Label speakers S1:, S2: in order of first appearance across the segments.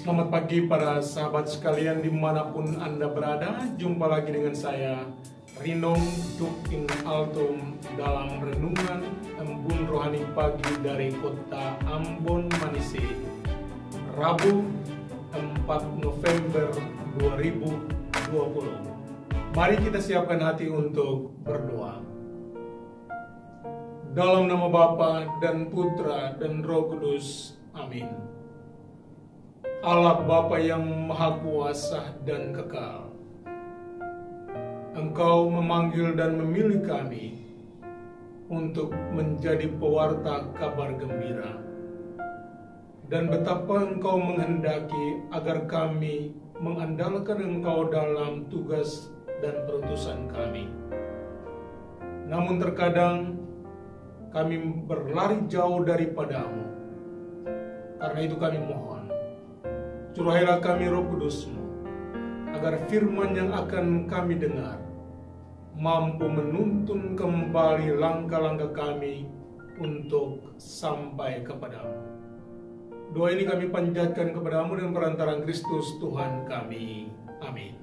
S1: Selamat pagi para sahabat sekalian dimanapun Anda berada. Jumpa lagi dengan saya, Rinong Duking Altum, dalam renungan Embun Rohani Pagi dari kota Ambon Manise, Rabu 4 November 2020. Mari kita siapkan hati untuk berdoa. Dalam nama Bapa dan Putra dan Roh Kudus, amin. Allah Bapa yang Maha Kuasa dan Kekal, Engkau memanggil dan memilih kami untuk menjadi pewarta kabar gembira. Dan betapa Engkau menghendaki agar kami mengandalkan Engkau dalam tugas dan perutusan kami. Namun terkadang kami berlari jauh daripadamu. Karena itu kami mohon, curahailah kami Roh Kudus-Mu, agar firman yang akan kami dengar mampu menuntun kembali langkah-langkah kami untuk sampai kepadamu. Doa ini kami panjatkan kepadamu dengan perantaraan Kristus Tuhan kami. Amin.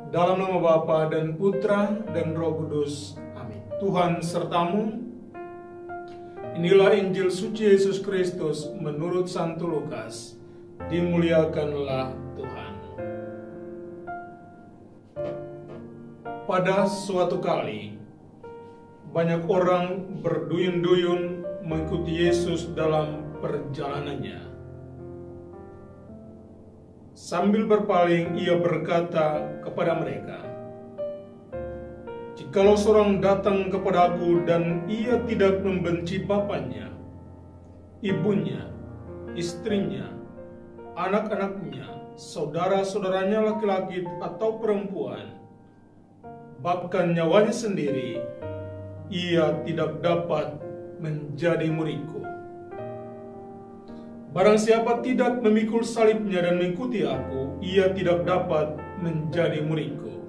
S1: Dalam nama Bapa dan Putra dan Roh Kudus. Amin. Tuhan sertamu. Inilah Injil suci Yesus Kristus menurut Santo Lukas. Dimuliakanlah Tuhan. Pada suatu kali, banyak orang berduyun-duyun mengikuti Yesus dalam perjalanannya. Sambil berpaling, ia berkata kepada mereka, "Jikalau seorang datang kepadaku dan ia tidak membenci bapaknya, ibunya, istrinya, anak-anaknya, saudara-saudaranya laki-laki atau perempuan, bahkan nyawanya sendiri, ia tidak dapat menjadi muridku. Barang siapa tidak memikul salibnya dan mengikuti aku, ia tidak dapat menjadi muridku.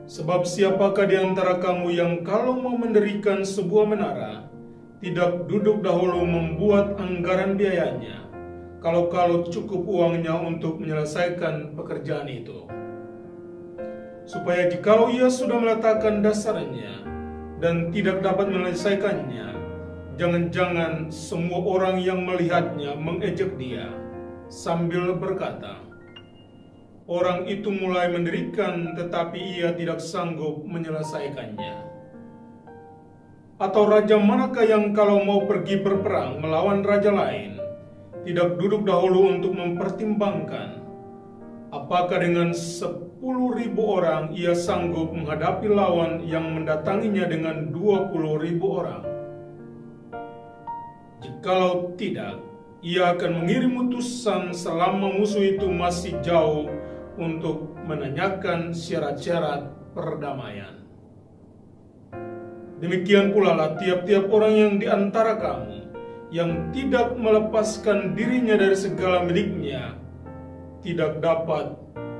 S1: Sebab siapakah di antara kamu yang kalau mau mendirikan sebuah menara, tidak duduk dahulu membuat anggaran biayanya, kalau cukup uangnya untuk menyelesaikan pekerjaan itu? Supaya jikalau ia sudah meletakkan dasarnya dan tidak dapat menyelesaikannya, jangan-jangan semua orang yang melihatnya mengejek dia sambil berkata, 'Orang itu mulai mendirikan tetapi ia tidak sanggup menyelesaikannya.' Atau raja manakah yang kalau mau pergi berperang melawan raja lain, tidak duduk dahulu untuk mempertimbangkan apakah dengan 10.000 orang ia sanggup menghadapi lawan yang mendatanginya dengan 20.000 orang? Jikalau tidak, ia akan mengirim utusan selama musuh itu masih jauh untuk menanyakan syarat-syarat perdamaian. Demikian pula lah tiap-tiap orang yang di antara kamu yang tidak melepaskan dirinya dari segala miliknya tidak dapat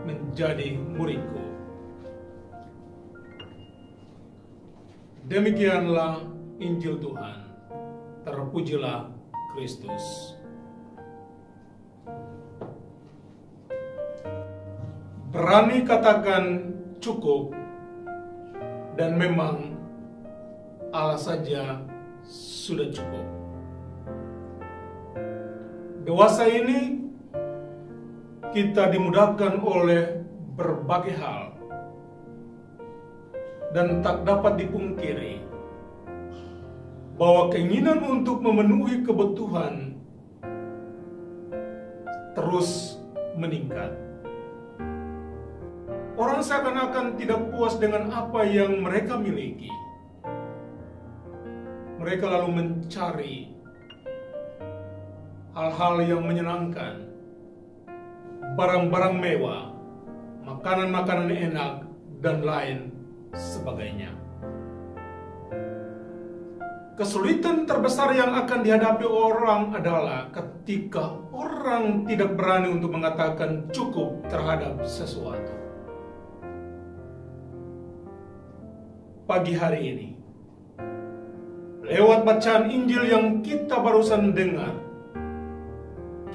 S1: menjadi muridku." Demikianlah Injil Tuhan. Terpujilah Kristus. Berani katakan cukup, dan memang Allah saja sudah cukup. Dewasa ini kita dimudahkan oleh berbagai hal, dan tak dapat dipungkiri bahwa keinginan untuk memenuhi kebutuhan terus meningkat. Orang seakan-akan tidak puas dengan apa yang mereka miliki. Mereka lalu mencari hal-hal yang menyenangkan, barang-barang mewah, makanan-makanan enak, dan lain sebagainya. Kesulitan terbesar yang akan dihadapi orang adalah ketika orang tidak berani untuk mengatakan cukup terhadap sesuatu. Pagi hari ini, lewat bacaan Injil yang kita barusan dengar,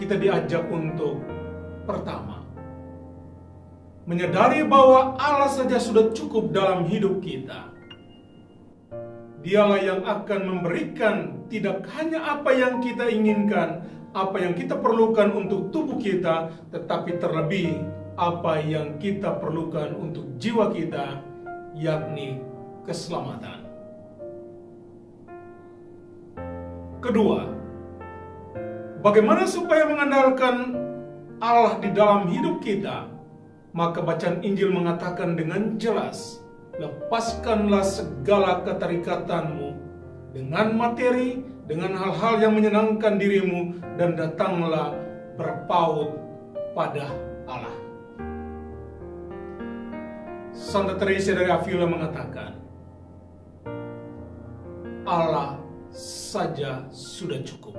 S1: kita diajak untuk pertama, menyadari bahwa Allah saja sudah cukup dalam hidup kita. Dialah yang akan memberikan tidak hanya apa yang kita inginkan, apa yang kita perlukan untuk tubuh kita, tetapi terlebih apa yang kita perlukan untuk jiwa kita, yakni keselamatan. Kedua, bagaimana supaya mengandalkan Allah di dalam hidup kita? Maka bacaan Injil mengatakan dengan jelas, lepaskanlah segala keterikatanmu dengan materi, dengan hal-hal yang menyenangkan dirimu, dan datanglah berpaut pada Allah. Santa Teresa dari Avila mengatakan, Allah saja sudah cukup.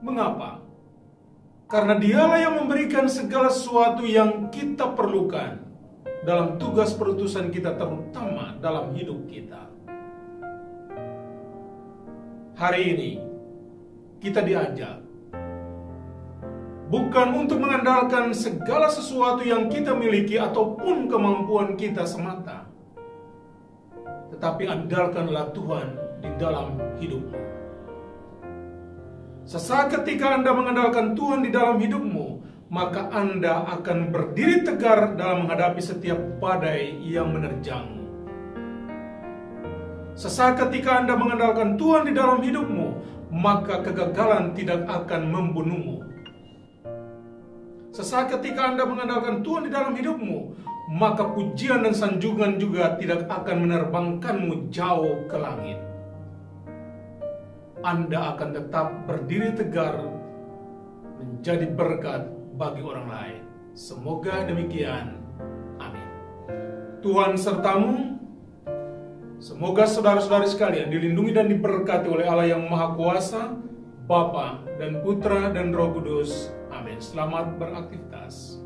S1: Mengapa? Karena dialah yang memberikan segala sesuatu yang kita perlukan dalam tugas perutusan kita, terutama dalam hidup kita. Hari ini kita diajak bukan untuk mengandalkan segala sesuatu yang kita miliki ataupun kemampuan kita semata, tetapi andalkanlah Tuhan di dalam hidupmu. Sesaat ketika Anda mengandalkan Tuhan di dalam hidupmu, maka Anda akan berdiri tegar dalam menghadapi setiap badai yang menerjangmu. Sesaat ketika Anda mengandalkan Tuhan di dalam hidupmu, maka kegagalan tidak akan membunuhmu. Sesaat ketika Anda mengandalkan Tuhan di dalam hidupmu, maka pujian dan sanjungan juga tidak akan menerbangkanmu jauh ke langit. Anda akan tetap berdiri tegar, menjadi berkat bagi orang lain. Semoga demikian. Amin. Tuhan sertamu. Semoga saudara-saudari sekalian dilindungi dan diberkati oleh Allah yang Maha Kuasa, Bapa dan Putra dan Roh Kudus. Amin. Selamat beraktivitas.